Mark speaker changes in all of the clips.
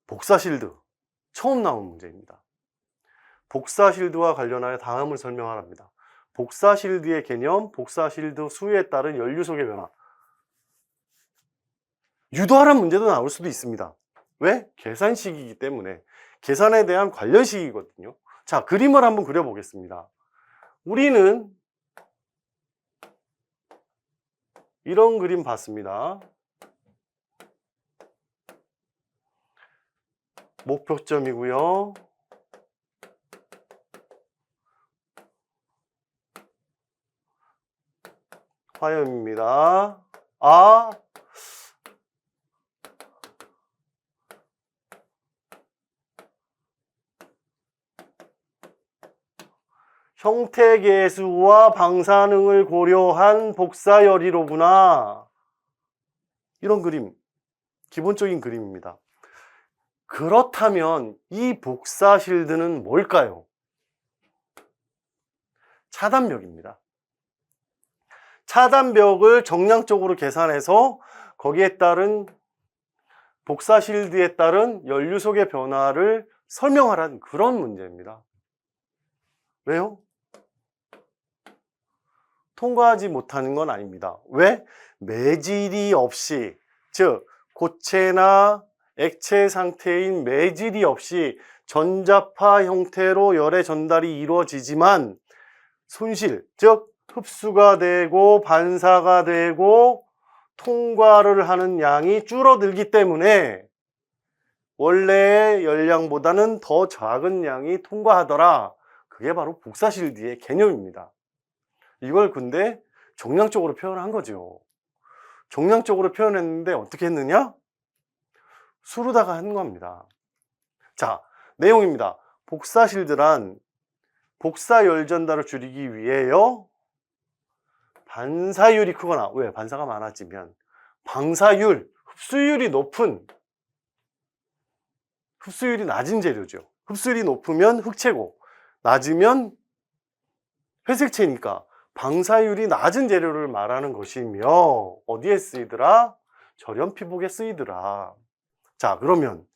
Speaker 1: 복사실드 처음 나온 문제입니다. 복사실드와 관련하여 다음을 설명하랍니다. 복사실드의 개념, 복사실드 수에 따른 연료속의 변화. 유도하란 문제도 나올 수도 있습니다. 왜? 계산식이기 때문에. 계산에 대한 관련식이거든요. 자, 그림을 한번 그려보겠습니다. 우리는 이런 그림 봤습니다. 목표점이고요. 화염입니다. 형태계수와 방사능을 고려한 복사열이로구나. 이런 그림, 기본적인 그림입니다. 그렇다면 이 복사실드는 뭘까요? 차단벽입니다. 차단벽을 정량적으로 계산해서 거기에 따른 복사실드에 따른 연료속의 변화를 설명하라는 그런 문제입니다. 왜요? 통과하지 못하는 건 아닙니다. 왜? 매질이 없이, 즉 고체나 액체 상태인 매질이 없이 전자파 형태로 열의 전달이 이루어지지만 손실, 즉 흡수가 되고 반사가 되고 통과를 하는 양이 줄어들기 때문에 원래의 열량보다는 더 작은 양이 통과하더라. 그게 바로 복사실드의 개념입니다. 이걸 근데 정량적으로 표현한 거죠. 정량적으로 표현했는데 어떻게 했느냐? 수로다가 한 겁니다. 자, 내용입니다. 복사실드란 복사열 전달을 줄이기 위해요. 반사율이 크거나, 왜? 반사가 많아지면 방사율, 흡수율이 낮은 재료죠. 흡수율이 높으면 흑채고 낮으면 회색채니까 방사율이 낮은 재료를 말하는 것이며 어디에 쓰이더라? 절연 피복에 쓰이더라. 자, 그러면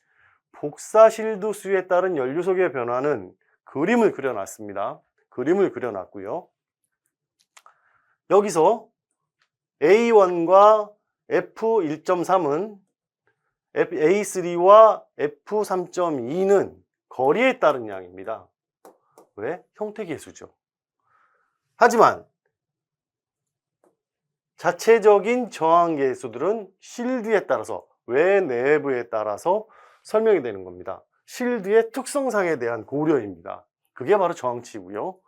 Speaker 1: 복사실드 수에 따른 연료속의 변화는 그림을 그려놨습니다. 그림을 그려놨고요. 여기서 A1과 F1.3은 A3와 F3.2는 거리에 따른 양입니다. 왜? 형태계수죠. 하지만 자체적인 저항계수들은 실드에 따라서, 외 내부에 따라서 설명이 되는 겁니다. 실드의 특성상에 대한 고려입니다. 그게 바로 저항치고요.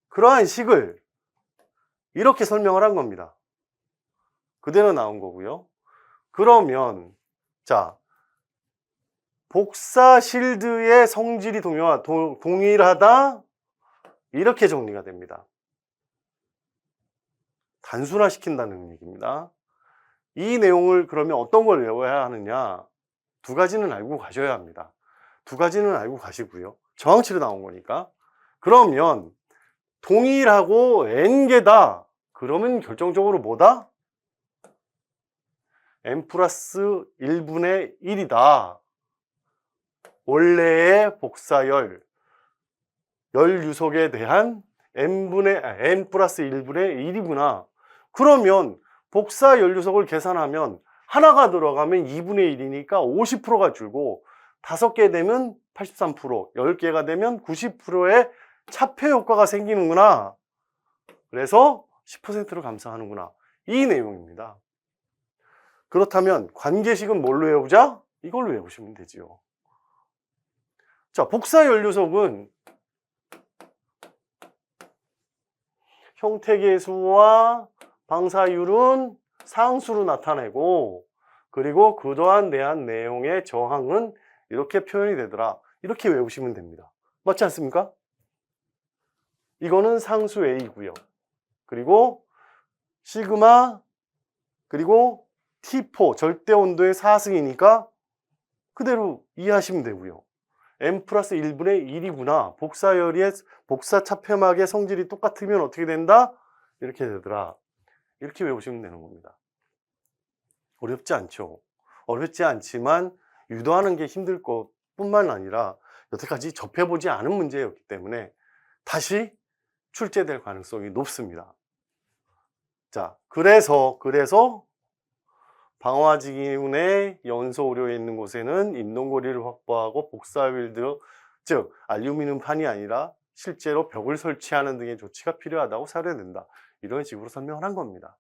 Speaker 1: 그러한 식을 이렇게 설명을 한 겁니다. 그대로 나온 거고요. 그러면 자, 복사 실드의 성질이 동일하다, 이렇게 정리가 됩니다. 단순화시킨다는 얘기입니다. 이 내용을 그러면 어떤 걸 외워야 하느냐? 두 가지는 알고 가셔야 합니다. 두 가지는 알고 가시고요. 저항치로 나온 거니까. 그러면 동일하고 n개다. 그러면 결정적으로 뭐다? n 플러스 1분의 1이다. 원래의 복사열, 열유속에 대한 n 플러스 1분의 1이구나. 그러면 복사 연료속을 계산하면 하나가 들어가면 2분의 1이니까 50%가 줄고 5개 되면 83%, 10개가 되면 90%의 차폐 효과가 생기는구나. 그래서 10%를 감소하는구나. 이 내용입니다. 그렇다면 관계식은 뭘로 외우자? 이걸로 외우시면 되지요. 자, 복사 연료속은 형태계수와 방사율은 상수로 나타내고, 그리고 그러한 대한 내용의 저항은 이렇게 표현이 되더라. 이렇게 외우시면 됩니다. 맞지 않습니까? 이거는 상수 A고요. 그리고 시그마, 그리고 T4 절대 온도의 4승이니까 그대로 이해하시면 되고요. n 플러스 1분의 1이구나. 복사열의 복사 차폐막의 성질이 똑같으면 어떻게 된다? 이렇게 되더라. 이렇게 외우시면 되는 겁니다. 어렵지 않죠. 어렵지 않지만 유도하는 게 힘들 것뿐만 아니라 여태까지 접해보지 않은 문제였기 때문에 다시 출제될 가능성이 높습니다. 자, 그래서 방화지기운의 연소 우려에 있는 곳에는 인동고리를 확보하고 복사빌드, 즉 알루미늄판이 아니라 실제로 벽을 설치하는 등의 조치가 필요하다고 사료된다. 이런 식으로 설명을 한 겁니다.